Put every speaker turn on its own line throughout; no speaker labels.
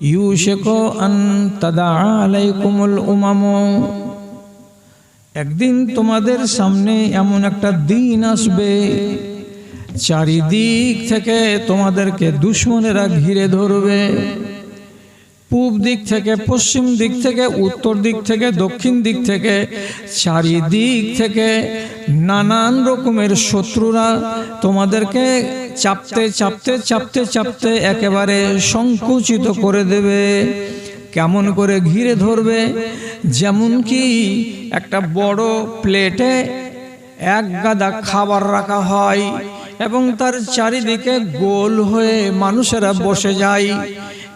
ইউশিকু আন তাদা আলাইকুমুল উমাম, একদিন তোমাদের সামনে এমন একটা দিন আসবে চারিদিক থেকে তোমাদেরকে দুশমনেরা ঘিরে ধরবে। পূব দিক থেকে, পশ্চিম দিক থেকে, উত্তর দিক থেকে, দক্ষিণ দিক থেকে, চারিদিক থেকে নানান রকমের শত্রুরা তোমাদেরকে চাপতে চাপতে চাপতে চাপতে একেবারে সংকুচিত করে দেবে। কেমন করে ঘিরে ধরবে? যেমন কি একটা বড় প্লেটে এক গাদা খাবার রাখা হয় এবং তার চারিদিকে গোল হয়ে মানুষেরা বসে যায়।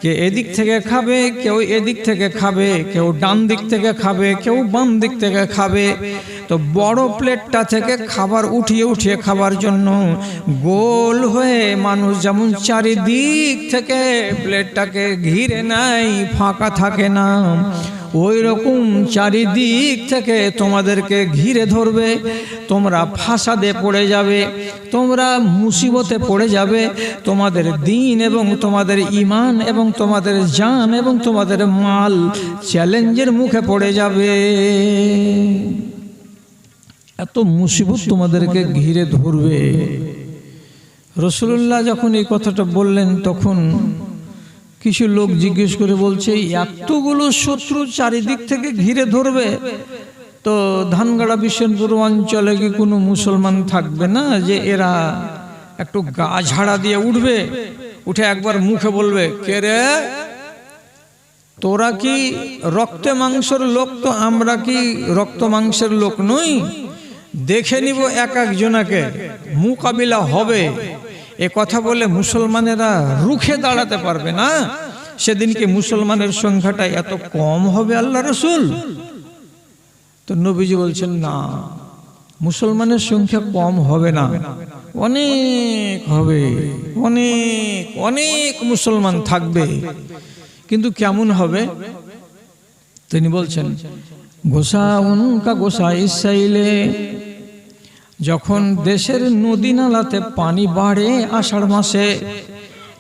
কে এদিক থেকে খাবে, কেউ এদিক থেকে খাবে, কেউ ডান দিক থেকে খাবে, কেউ বাম দিক থেকে খাবে। তো বড় প্লেটটা থেকে খাবার উঠিয়ে উঠিয়ে খাবার জন্য গোল হয়ে মানুষ যেমন চারিদিক থেকে প্লেটটাকে ঘিরে নেয়, ফাঁকা থাকে না, ওই রকম চারিদিক থেকে তোমাদেরকে ঘিরে ধরবে। তোমরা ফাসাদে পড়ে যাবে, তোমরা মুসিবতে পড়ে যাবে, তোমাদের দিন এবং তোমাদের ঈমান এবং তোমাদের জান এবং তোমাদের মাল চ্যালেঞ্জের মুখে পড়ে যাবে। এত মুসিবত তোমাদেরকে ঘিরে ধরবে। রাসূলুল্লাহ যখন এই কথাটা বললেন তখন কিছু লোক জিজ্ঞেস করে বলছে, এতগুলো শত্রু চারিদিক থেকে ঘিরে ধরবে, তো ধানগাড়া বিশনপুর অঞ্চলে কি কোনো মুসলমান থাকবে না যে এরা একটু গা ঝাড়া দিয়ে উঠবে, উঠে একবার মুখে বলবে, কে রে তোরা কি রক্তে মাংসের লোক? তো আমরা কি রক্ত মাংসের লোক নই? দেখে নিব এক একজনাকে, মোকাবিলা হবে। এ কথা বলে মুসলমানেরা রুখে দাঁড়াতে পারবে না। সেদিনকে মুসলমানের সংখ্যাটা এত কম হবে আল্লাহ রাসূল? তো নবীজি বলছেন, না, মুসলমানের সংখ্যা কম হবে না, অনেক হবে, অনেক অনেক মুসলমান থাকবে। কিন্তু কেমন হবে? তিনি বলছেন, গোসা উনকা গোসা ইসাইলে, যখন দেশের নদী নালাতে পানি বাড়ে আষাঢ় মাসে,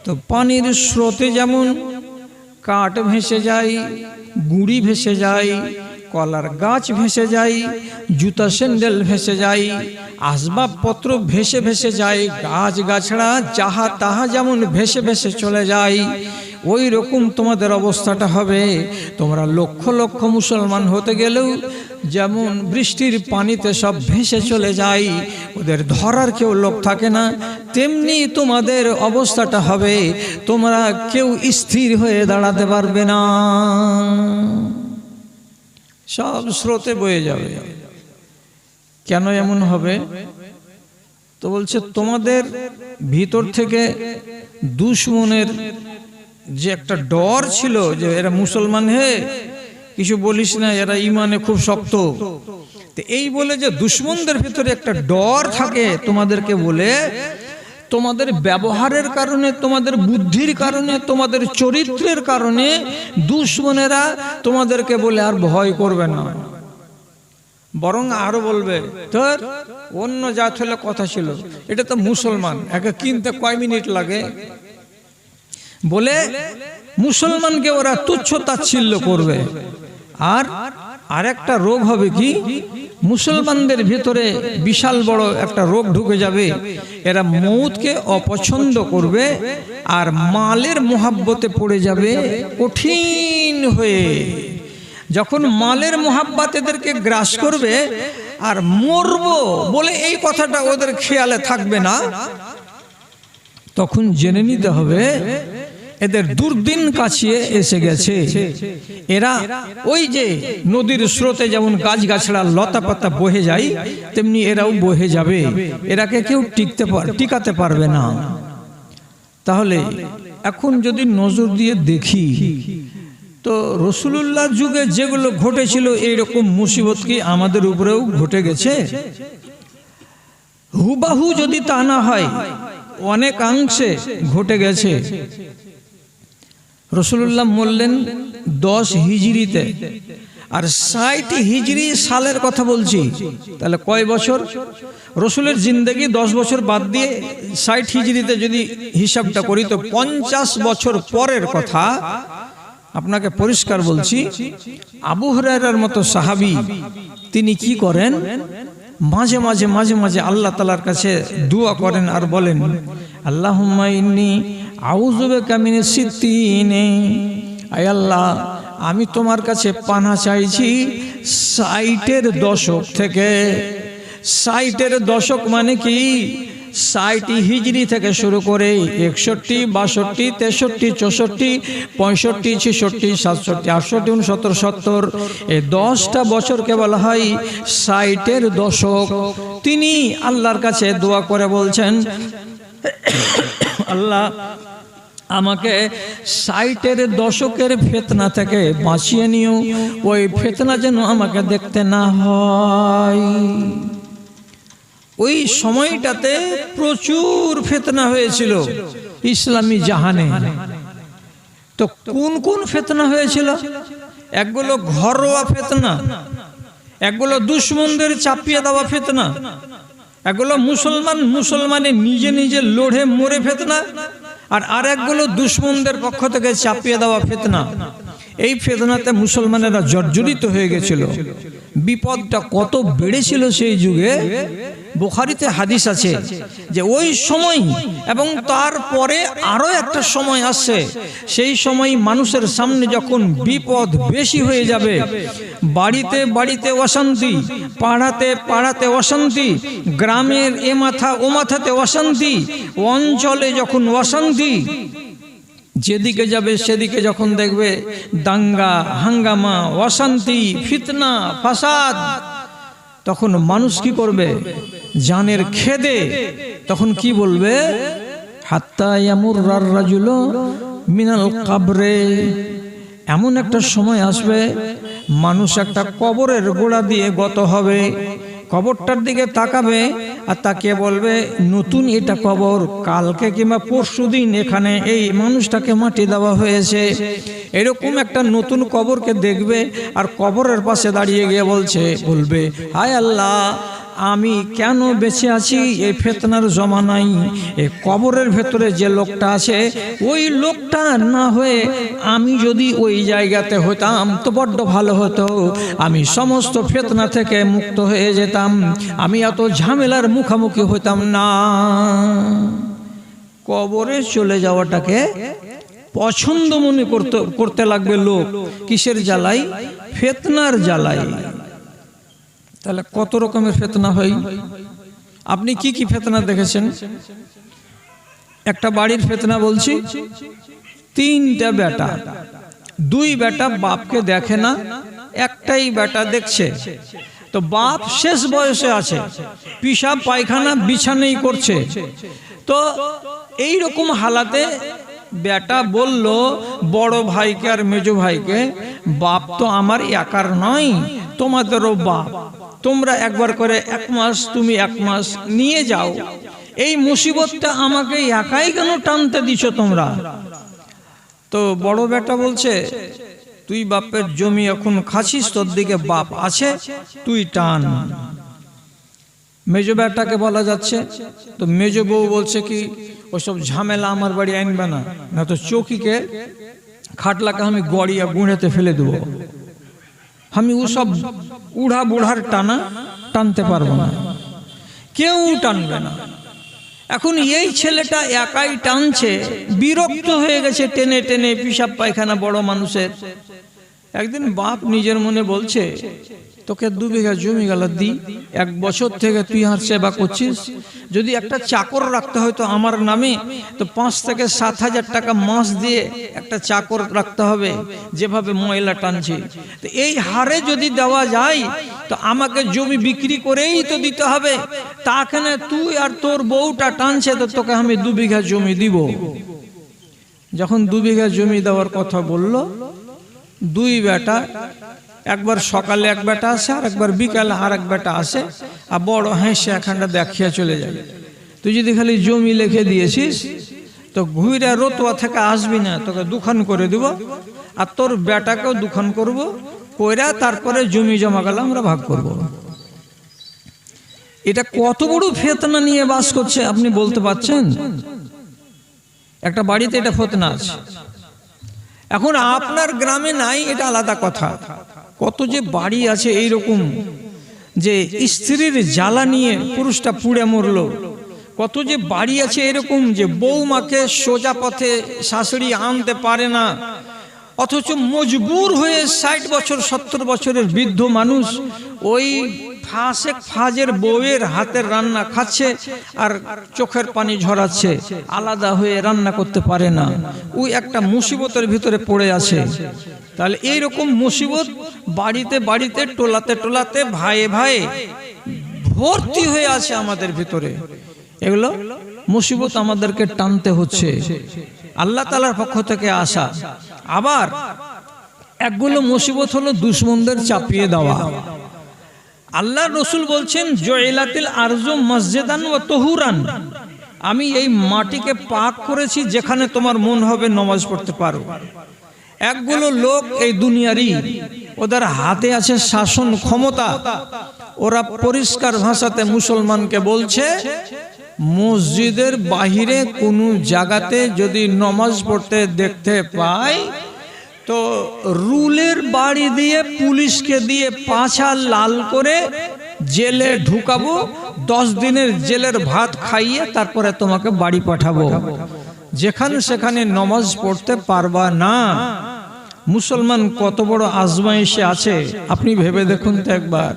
তো পানির স্রোতে যেমন কাঠ ভেসে যায়, গুঁড়ি ভেসে যায়, কলার গাছ ভেসে যায়, জুতা স্যান্ডেল ভেসে যায়, আসবাবপত্র ভেসে ভেসে যায়, গাছ গাছড়া যাহা তাহা যেমন ভেসে ভেসে চলে যায়, ওই রকম তোমাদের অবস্থাটা হবে। তোমরা লক্ষ লক্ষ মুসলমান হতে গেলেও যেমন বৃষ্টির পানিতে সব ভেসে চলে যায়, ওদের ধরার কেউ লোক থাকে না, তেমনি তোমাদের অবস্থাটা হবে। তোমরা কেউ স্থির হয়ে দাঁড়াতে পারবে না, সব স্রোতে বয়ে যাবে। কেন এমন হবে? তো বলছে, তোমাদের ভিতর থেকে দুশমনের যে একটা ডর ছিল যে এরা মুসলমান, হে কিছু বলিস না, এরা ইমানে খুব শক্ত, তো এই বলে যে দুশমনদের ভিতরে একটা ডর থাকে তোমাদেরকে বলে, তোমাদের ব্যবহারের কারণে, তোমাদের বুদ্ধির কারণে, তোমাদের চরিত্রের কারণে দুশমনেরা তোমাদেরকে বলে আর ভয় করবে না, বরং আরো বলবে, তোর অন্য জাত হলে কথা ছিল, এটা তো মুসলমান, একে কিনতে কয় মিনিট লাগে, বলে মুসলমানকে ওরা তুচ্ছ তাচ্ছিল্য করবে। আর আরেকটা রোগ হবে কি, মুসলমানদের ভিতরে বিশাল বড় একটা রোগ ঢুকে যাবে, এরা মৌতকে অপছন্দ করবে আর মালের মোহাব্বতে পড়ে যাবে কঠিন হয়ে। যখন মালের মোহাব্বত এদেরকে গ্রাস করবে আর মরবো বলে এই কথাটা ওদের খেয়ালে থাকবে না, তখন জেনে নিতে হবে এদের দুর্দিন কাছিয়ে এসে গেছে। এরা ওই যে নদীর স্রোতে যেমন গাছ গাছড়া লতা পাতা বহে যায়, তেমনি এরাও বহে যাবে, এরাকে কেউ টিকাতে পারবে না। তাহলে এখন যদি নজর দিয়ে দেখি, তো রাসূলুল্লাহর যুগে যেগুলো ঘটেছিল এইরকম মুসিবত কি আমাদের উপরেও ঘটে গেছে? হুবাহু যদি তা না হয়, অনেকাংশে ঘটে গেছে। রাসূলুল্লাহ বললেন 10 হিজরিতে, আর 60 হিজরি সালের কথা বলছি, তাহলে কয় বছর? রাসূলের জিন্দেগি 10 বছর বাদ দিয়ে 60 হিজরিতে যদি হিসাবটা করি, তো 50 বছর পরের কথা আপনাকে পরিষ্কার বলছি, আবু হুরায়রার মতো সাহাবী তিনি কি করেন, মাঝে মাঝে মাঝে মাঝে আল্লাহ তাআলার কাছে দোয়া করেন আর বলেন, আল্লাহুম্মা ইন্নী আউযু বিকা মিনাস সিত্তিনে, আয় আল্লাহ আমি তোমার কাছে পানাহ চাইছি 60-এর দশক থেকে। 60-এর দশক মানে কি, 60 হিজরি থেকে শুরু করে 61, 62, 63, 64, 65, 66, 67, 68, 69, 70 এই 10টা বছরকে বলা হয় 60-এর দশক। তিনি আল্লাহর কাছে দোয়া করে বলছেন, আল্লাহ আমাকে 60-এর দশকের ফিতনা থেকে বাঁচিয়ে নিও, ওই ফিতনা যেন আমাকে দেখতে না হয়। ওই সময়টাতে প্রচুর ফিতনা হয়েছিল ইসলামী জাহানে। তো কোন কোন ফিতনা হয়েছিল? একগুলো ঘরোয়া ফিতনা, একগুলো দুশমনদের চাপিয়ে দেওয়া ফিতনা, একগুলো মুসলমানের নিজে নিজে লড়ে মরে ফিতনা, আর আরেকগুলো দুশমনদের পক্ষ থেকে চাপিয়ে দেওয়া ফিতনা। এই ফিতনাতে মুসলমানেরা জর্জরিত হয়ে গেছিল। বিপদটা কত বেড়েছিল সেই যুগে। বুখারীতে হাদিস আছে যে ওই সময় এবং তারপরে আরো একটা সময় আসছে, সেই সময় মানুষের সামনে যখন বিপদ বেশি হয়ে যাবে, বাড়িতে বাড়িতে অশান্তি, পাড়াতে পাড়াতে অশান্তি, গ্রামের এ মাথা ও মাথাতে অশান্তি, অঞ্চলে যখন অশান্তি, যেদিকে যাবে সেদিকে যখন দেখবে দাঙ্গা হাঙ্গামা, অশান্তি, ফিতনা, ফাসাদ, তখন মানুষ কি করবে? জানের খেদে তখন কি বলবে? হাত্তা ইয়ামুররার রাজুলু মিনাল কবরে, এমন একটা সময় আসবে মানুষ একটা কবরের গোড়া দিয়ে গত হবে, কবরটার দিকে তাকাবে আর তাকে বলবে নতুন এটা কবর, কালকে কিংবা পরশুদিন এখানে এই মানুষটাকে মাটি দেওয়া হয়েছে। এরকম একটা নতুন কবরকে দেখবে আর কবরের পাশে দাঁড়িয়ে গিয়ে বলবে, হায় আল্লাহ আমি কেন বেঁচে আছি এই ফিতনার জমানায়? এই কবরের ভেতরে যে লোকটা আছে ওই লোকটা না হয়ে আমি যদি ওই জায়গাতে হতাম তো বড্ড ভালো হতো, আমি সমস্ত ফিতনা থেকে মুক্ত হয়ে যেতাম, আমি এত ঝামেলার মুখোমুখি হতাম না। কবরে চলে যাওয়াটাকে পছন্দ মনে করতে লাগবে লোক। কিসের জ্বালাই? ফিতনার জ্বালাই। তাহলে কত রকমের ফিতনা হয়? আপনি কি কি ফিতনা দেখেছেন? একটা বাড়ির ফিতনা বলছি। 3টা বেটা, 2 বেটা বাপকে দেখে না, একটাই বেটা দেখছে। তো বাপ শেষ বয়সে আছে, পিশাব পায়খানা বিছানাই করছে। তো এই রকম হালাতে বেটা বলল বড় ভাইকে আর মেজো ভাইকে, বাপ তো আমার একার নয়, তোমাদেরও বাপ, তোমরা একবার করে 1 মাস, তুমি 1 মাস নিয়ে যাও, এই মুসিবতটা আমাকে একাই কেন টানতে দিছো তোমরা? তো বড় বেটা বলছে, তুই বাপের জমি এখন খাচ্ছিস, তোর দিকে বাপ আছে, তুই টান। মেজো বেটাকে বলা যাচ্ছে, তো মেজো বউ বলছে কি, ওসব ঝামেলা আমার বাড়ি আনবে না, না তো চৌকিকে খাটলাকে আমি গড়িয়া গুঁড়েতে ফেলে দেবো, আমি ওসব উড়া বুড়ার টানা টানতে পারবো না, কেউ টানবে না। এখন এই ছেলেটা একাই টানছে, বিরক্ত হয়ে গেছে টেনে টেনে পিশাব পায়খানা বড় মানুষের। একদিন বাপ নিজের মনে বলছে, তোকে 2 বিঘা জমি গেল দি, 1 বছর থেকে তুই আর সেবা করছিস, যদি একটা চাকর রাখতে হয় তো আমার নামে, তো 5 থেকে 7 হাজার টাকা মাস দিয়ে একটা চাকর রাখতে হবে, যেভাবে ময়লা টানছে। তো এই হারে যদি দেওয়া যায় তো আমাকে জমি বিক্রি করেই তো দিতে হবে, তাকে না তুই আর তোর বউটা টানছে, তো তোকে আমি 2 বিঘা জমি দিব। যখন 2 বিঘা জমি দেওয়ার কথা বলল, 2 বেটা, একবার সকালে 1 বেটা আসে আর একবার বিকালে আর 1 বেটা আসে, আর বড় হেসে এখানটা দেখিয়া চলে যায়। তুই যদি খালি জমি লিখে দিয়েছিস তো ঘুরে রতুয়া থেকে আসবি না, তোকে দুখান করে দিব, আর তোর বেটাকেও দুখান করব, কইরা তারপরে জমি জমা গেলে আমরা ভাগ করব। এটা কত বড় ফিতনা নিয়ে বাস করছে আপনি বলতে পারছেন? একটা বাড়িতে এটা ফিতনা আছে, এখন আপনার গ্রামে নাই, এটা আলাদা কথা। কত যে বাড়ি আছে এইরকম যে স্ত্রীর জ্বালা নিয়ে পুরুষটা পুড়ে মরলো। কত যে বাড়ি আছে এরকম যে বৌমাকে সোজা পথে শাশুড়ি আনতে পারে না, অথচ মজবুর হয়ে 60 বছর 70 বছরের বৃদ্ধ মানুষ ওই ফাজের বউয়ের হাতের রান্না খাচ্ছে আর চোখের পানি ঝরাচ্ছে, আলাদা হয়ে রান্না করতে পারে না। ওই একটা মুসিবতের ভিতরে পড়ে আছে। তাহলে এইরকম মুসিবত বাড়িতে বাড়িতে, টোলাতে টোলাতে, ভাইয়ে ভাইয়ে ভর্তি হয়ে আছে আমাদের ভিতরে। এগুলো মুসিবত আমাদেরকে টানতে হচ্ছে, আল্লাহ তাআলার পক্ষ থেকে আসা। আবার একগুলো মুসিবত হলো দুশমনদের চাপিয়ে দেওয়া। আল্লাহ রসুল বলছেন জয়লাতিল আরজু মসজিদান ওয়া তুহুরান, আমি এই মাটিকে পাক করেছি যেখানে তোমার মন হবে নামাজ পড়তে পারো। একগুলো লোক এই দুনিয়ারই, ওদের হাতে আছে শাসন ক্ষমতা। ওরা পরিষ্কার ভাষাতে মুসলমানকে বলছে মসজিদের বাহিরে কোনো জায়গাতে যদি নামাজ পড়তে দেখতে পাই তো রুলের বাড়ি দিয়ে, পুলিশকে দিয়ে পাছা লাল করে জেলে ঢুকাবো, 10 দিনের জেলের ভাত খাইয়ে তারপরে তোমাকে বাড়ি পাঠাবো, যেখানে সেখানে নামাজ পড়তে পারবা না। মুসলমান কত বড় আজমাইশে আছে আপনি ভেবে দেখুন তো একবার।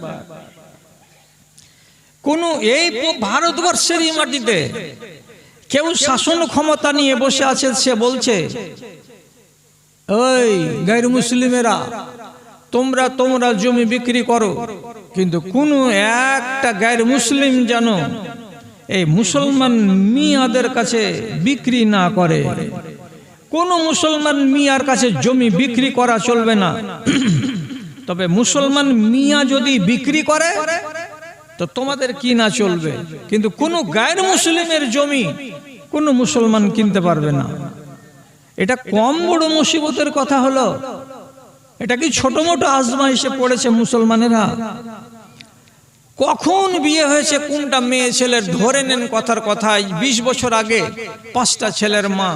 কোন এই ভারতবর্ষের মাটিতে কেউ শাসন ক্ষমতা নিয়ে বসে আছে, সে বলছে ওই গায়র মুসলিমেরা তোমরা জমি বিক্রি করো, কিন্তু কোন একটা গায়র মুসলিম যেন এই মুসলমান মিয়াদের কাছে বিক্রি না করে। কোন মুসলমান মিয়ার কাছে জমি বিক্রি করা চলবে না। তবে মুসলমান মিয়া যদি বিক্রি করে তো তোমাদের কি না চলবে, কিন্তু কোন গায়র মুসলিমের জমি কোন মুসলমান কিনতে পারবে না। এটা কম বড় মুসিবতের কথা হলো? এটা কি ছোট মোটো আজমাইশে পড়েছে মুসলমানেরা? কখন বিয়ে হয়েছে কোনটা মেয়ে ছেলের ধরে নেন কথার কথায় 20 বছর আগে 5টা ছেলের মা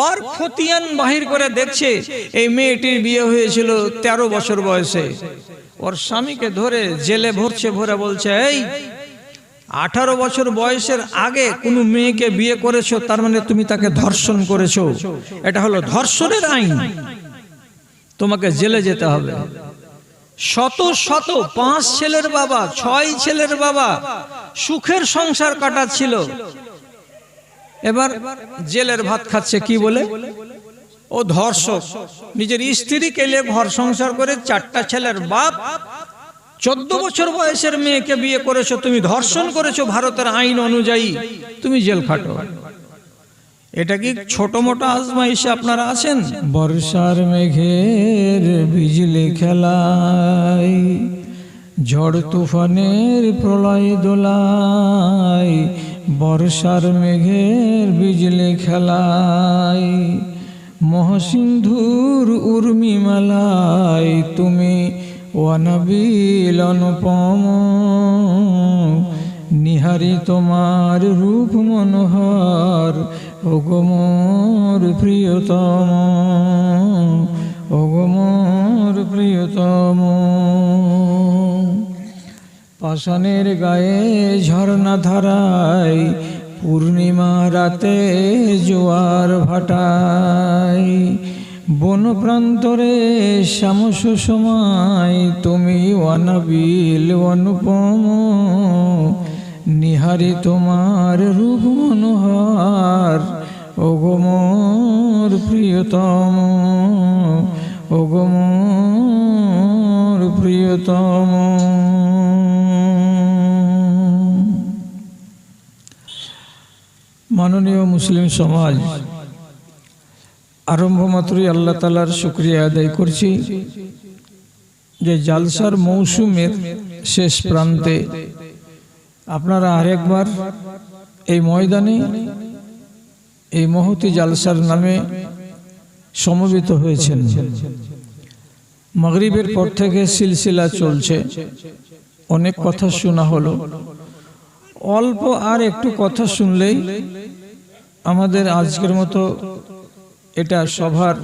ওর খতিয়ান বাহির করে দেখছে এই মেয়েটির বিয়ে হয়েছিল 13 বছর বয়সে। ওর স্বামীকে ধরে জেলে ভরে বলছে এই 18 বছর বয়সের আগে কোনো মেয়েকে বিয়ে করেছো, তার মানে তুমি তাকে ধর্ষণ করেছো। এটা হলো ধর্ষণের আইন, তোমাকে জেলে যেতে হবে। শত 5 ছেলের বাবা, 6 ছেলের বাবা সুখের সংসার কাটাচ্ছিল, এবার জেলের ভাত খাচ্ছে কি বলে? ও ধর্ষক। নিজের স্ত্রীকে নিয়ে ঘর সংসার করে 4টা ছেলের বাপ, 14 বছর বয়সের মেয়েকে বিয়ে করেছো, তুমি ধর্ষণ করেছো ভারতের আইন অনুযায়ী, তুমি জেল খাটো। এটা কি ছোট মোটো আজমাইশে আপনারা আছেন? বর্ষার মেঘের বিজলি খেলায়, ঝড় তুফানের প্রলয় দোলায়, বর্ষার মেঘের বিজলি খেলায়, মহাসিন্ধুর উর্মিমালায় তুমি ওয়ানবিল অনুপম, নিহারি তোমার রূপ মনোহর, ওগো মোর প্রিয়তম, ওগো মোর প্রিয়তম। পাষাণের গায়ে ঝর্ণা ধারায়, পূর্ণিমা রাতে জোয়ার ভাটায়, বন প্রান্তরে শামস সময় তুমি ওয়ানবিল অনুপম, নিহারি তোমার রূপ মনোহর, ওগো মোর প্রিয়তম, ওগো মোর প্রিয়তম। মাননীয় মুসলিম সমাজ, আরম্ভ মাত্রই আল্লাহ তাআলার শুকরিয়া আদায় করছি যে জালসার মৌসুমের শেষ প্রান্তে আপনারা আরেকবার এই ময়দানে এই মহতি জালসার নামে সমবেত হয়েছেন। মাগরিবের পর থেকে সিলসিলা চলছে, অনেক কথা শোনা হলো। অল্প আর একটু কথা শুনলেই আমাদের আজকের মতো এটা সভার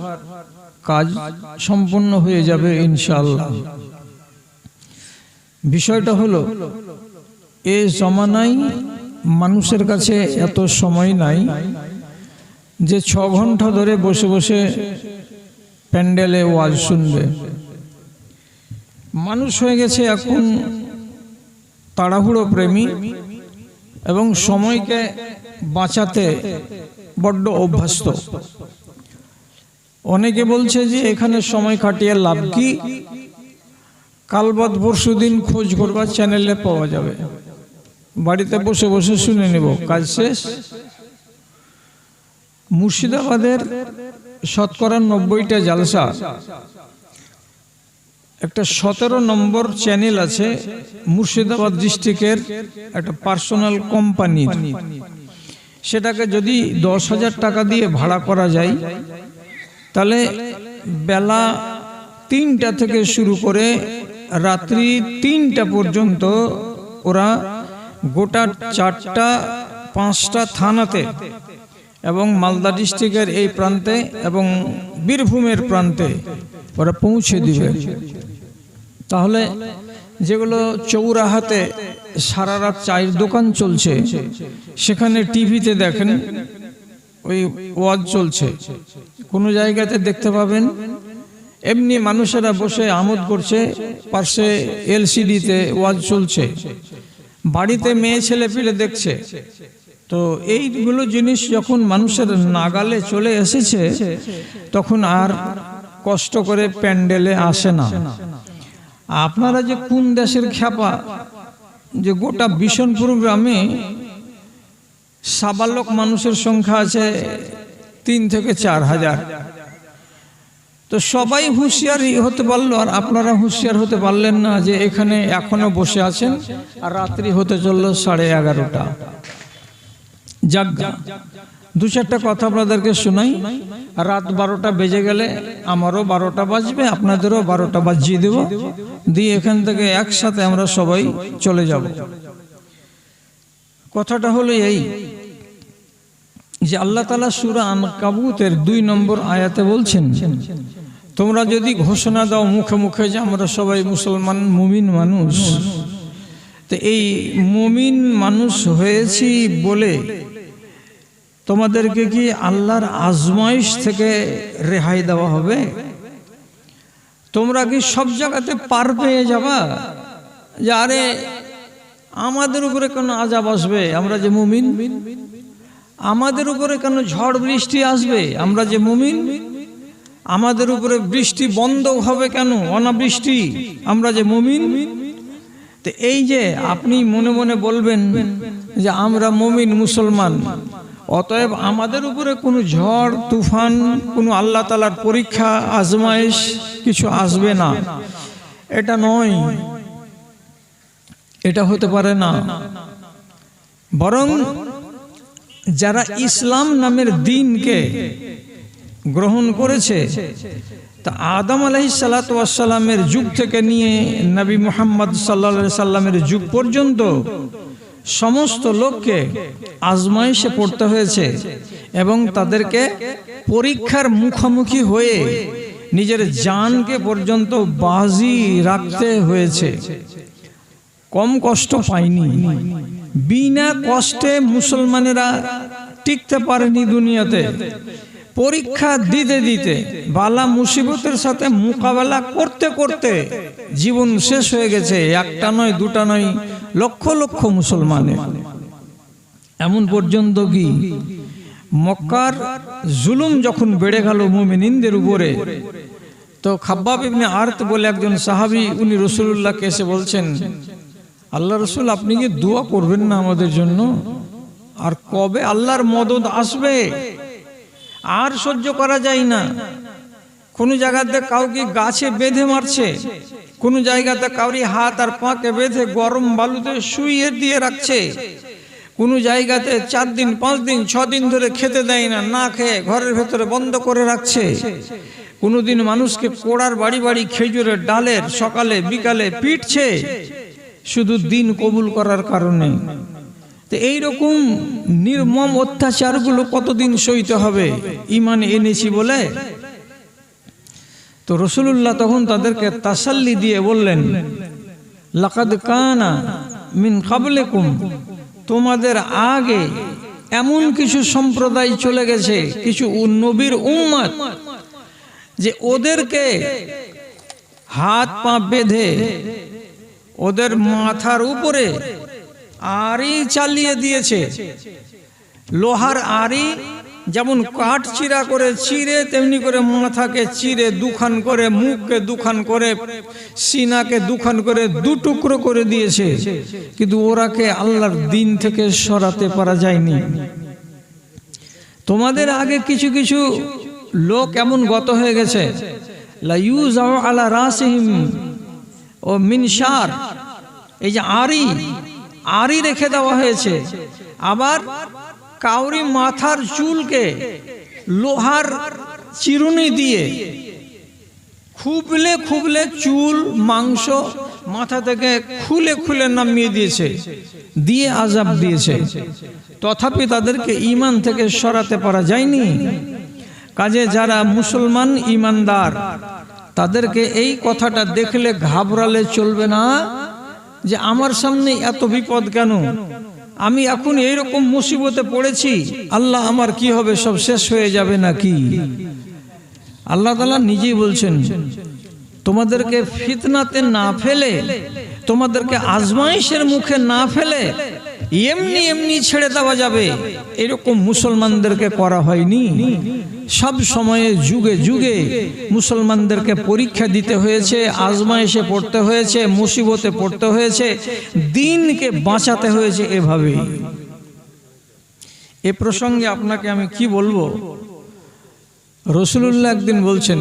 কাজ সম্পূর্ণ হয়ে যাবে ইনশাআল্লাহ। বিষয়টা হলো, এই জমানায় মানুষের কাছে এত সময় নাই যে 6 ঘন্টা ধরে বসে বসে প্যান্ডেলে ওয়াজ শুনবে। মানুষ হয়ে গেছে এখন তাড়াহুড়ো প্রেমী এবং সময়কে বাঁচাতে বড্ড অভ্যস্ত। অনেকে বলছে যে এখানে সময় কাটিয়ে লাভ কি, কাল বাদ পরশু দিন খোঁজ করবার চ্যানেলে পাওয়া যাবে, বাড়িতে বসে বসে শুনে নেব, কাজ শেষ। মুর্শিদাবাদের শতকরা 90টা জালসা, একটা 17 নম্বর চ্যানেল আছে মুর্শিদাবাদ ডিস্ট্রিক্টের একটা পার্সোনাল কোম্পানির। সেটাকে যদি 10,000 টাকা দিয়ে ভাড়া করা যায়, তাহলে বেলা 3টা থেকে শুরু করে রাত্রি 3টা পর্যন্ত ওরা গোটা 4টা 5টা থানাতে এবং মালদা ডিস্ট্রিক্টের এই প্রান্তে এবং বীরভূমের প্রান্তে ওরা পৌঁছে দিবে। তাহলে যেগুলো চৌরাহাতে সারা রাত চায়ের দোকান চলছে, সেখানে টিভিতে দেখেন ওই ওয়াজ চলছে, কোনো জায়গাতে দেখতে পাবেন এমনি মানুষেরা বসে আমোদ করছে, পাশে এলসিডিতে ওয়াজ চলছে, বাড়িতে মেয়ে ছেলে পিলে দেখছে। তো এইগুলো জিনিস যখন মানুষের নাগালে চলে এসেছে, তখন আর কষ্ট করে প্যান্ডেলে আসে না। আপনারা যে কোন দেশের খ্যাপা, যে গোটা বিশনপুর গ্রামে সাবালক মানুষের সংখ্যা আছে 3 থেকে 4 হাজার। তো সবাই হুঁশিয়ার হতে পারলো, আর আপনারা হুঁশিয়ার হতে পারলেন না যে এখানে এখনো বসে আছেন আর রাত্রি হতে চললো 11:30। যাক, 2-4টা কথা আপনাদেরকে শোনাই। রাত 12টা বেজে গেলে আমারও 12টা বাজবে, আপনাদেরও 12টা বাজিয়ে দেব, দিয়ে এখান থেকে একসাথে আমরা সবাই চলে যাব। কথাটা হলো এই যে আল্লাহ তাআলা সূরা আনকাবুতের 2 নম্বর আয়াতে বলছেন, তোমরা যদি ঘোষণা দাও মুখে মুখে যে আমরা সবাই মুসলমান মুমিন মানুষ, তো এই মুমিন মানুষ হয়েছি বলে তোমাদেরকে কি আল্লাহর আজমাইশ থেকে রেহাই দেওয়া হবে? তোমরা কি সব জায়গাতে পার পেয়ে যাবা যে আরে আমাদের উপরে কেন আযাব আসবে, আমরা যে মুমিন? আমাদের উপরে কেন ঝড় বৃষ্টি আসবে, আমরা যে মুমিন? আমাদের উপরে বৃষ্টি বন্ধ হবে কেন, অনাবৃষ্টি, আমরা যে মুমিন? তো এই যে আপনি মনে মনে বলবেন যে আমরা মুমিন মুসলমান, অতএব আমাদের উপরে কোনো ঝড় তুফান, কোনো আল্লাহ তাআলার পরীক্ষা আজমাইশ কিছু আসবে না, এটা নয়, এটা হতে পারে না। বরং যারা ইসলাম নামের দ্বীনকে গ্রহণ করেছে, তা আদম আলাইহিসসালাতু ওয়াসসালামের যুগ থেকে নিয়ে নবী মুহাম্মদ সাল্লাল্লাহু আলাইহি সাল্লামের যুগ পর্যন্ত সমস্ত লোককে আজমাইশে পড়তে হয়েছে এবং তাদেরকে পরীক্ষার মুখোমুখি হয়ে নিজের জানকে পর্যন্ত বাজি রাখতে হয়েছে। কম কষ্ট পায়নি, বিনা কষ্টে মুসলমানেরা টিকতে পারেনি দুনিয়াতে। পরীক্ষা দিতে দিতে, বালা মুসিবতের সাথে মোকাবেলা করতে করতে জীবন শেষ হয়ে গেছে, একটা নয় দুটা নয়, লক্ষ লক্ষ মুসলমানের। এমন পর্যন্ত কি মক্কার জুলুম যখন বেড়ে গেল মুমিনদের উপরে, তো খাব্বাব ইবনে আরত বলে একজন সাহাবী, উনি রাসূলুল্লাহকে এসে বলছেন, আল্লাহ রাসূল আপনি কি দোয়া করবেন না আমাদের জন্য? আর কবে আল্লাহর মদদ আসবে? আর সহ্য করা যায় না। কোন জায়গাতে কাউকে গাছে বেঁধে মারছে, কোন জায়গাতে কাউরি হাত আর পাকে বেঁধে গরম বালুতে শুইয়ে দিয়ে রাখছে, কোন জায়গাতে 4 দিন 5 দিন 6 দিন ধরে খেতে দেয় না, না খেয়ে ঘরের ভেতরে বন্ধ করে রাখছে। কোনদিন মানুষকে কোড়ার বাড়ি বাড়ি খেজুরের ডালের সকালে বিকালে পিটছে, শুধু দিন কবুল করার কারণে। তো এইরকম নির্মম অত্যাচারগুলো কতদিন সইতে হবে ঈমান এনেছি বলে? তো রাসূলুল্লাহ তখন তাদেরকে তাসাল্লি দিয়ে বললেন, লাকাদ কানা মিন ক্বাবলিকুম, তোমাদের আগে এমন কিছু সম্প্রদায় চলে গেছে, কিছু নবীর উম্মত, যে ওদেরকে হাত পা বেঁধে ওদের মাথার উপরে আড়ি চালিয়ে দিয়েছে। লোহার আড়ি যেমন কাঠ চিরা করে চিরে, তেমনি করে মাথাকে চিরে দুখান করে, মুখকে দুখান করে, সিনাকে দুখান করে, দু টুকরো করে দিয়েছে। কিন্তু ওরাকে আল্লাহর দিন থেকে সরাতে পারা যায়নি। তোমাদের আগে কিছু কিছু লোক এমন গত হয়ে গেছে, লা ইউজাউ আলা রাসিহিম ও মিনশার, এই যে আড়ি রেখে দেওয়া হয়েছে। আবার কাউরি মাথার চুলকে লোহার চিরুনি দিয়ে খুবলে খুবলে চুল মাংস মাথা থেকে খুলে খুলে নামিয়ে দিয়েছে, দিয়ে আযাব দিয়েছে। তথাপি তাদেরকে ঈমান থেকে সরাতে পারা যায়নি। কাজে যারা মুসলমান ঈমানদার, তাদেরকে এই কথাটা দেখলে ঘাবড়ালে চলবে না যে আমার সামনে এত বিপদ কেন, আমি এখন এইরকম মুসিবতে পড়েছি, আল্লাহ আমার কি হবে, সব শেষ হয়ে যাবে নাকি? আল্লাহ তাআলা নিজেই বলছেন, তোমাদেরকে ফিতনাতে না ফেলে, তোমাদেরকে আজমাইশের মুখে না ফেলে এমনি এমনি ছেড়ে দেওয়া যাবে, এরকম মুসলমানদেরকে করা হয়নি। সব সময়ে যুগে যুগে মুসলমানদেরকে পরীক্ষা দিতে হয়েছে, আজমাইশে পড়তে হয়েছে, মুসিবতে পড়তে হয়েছে, দিনকে বাঁচাতে হয়েছে। এভাবে এ প্রসঙ্গে আপনাকে আমি কি বলবো, রাসূলুল্লাহ একদিন বলছেন,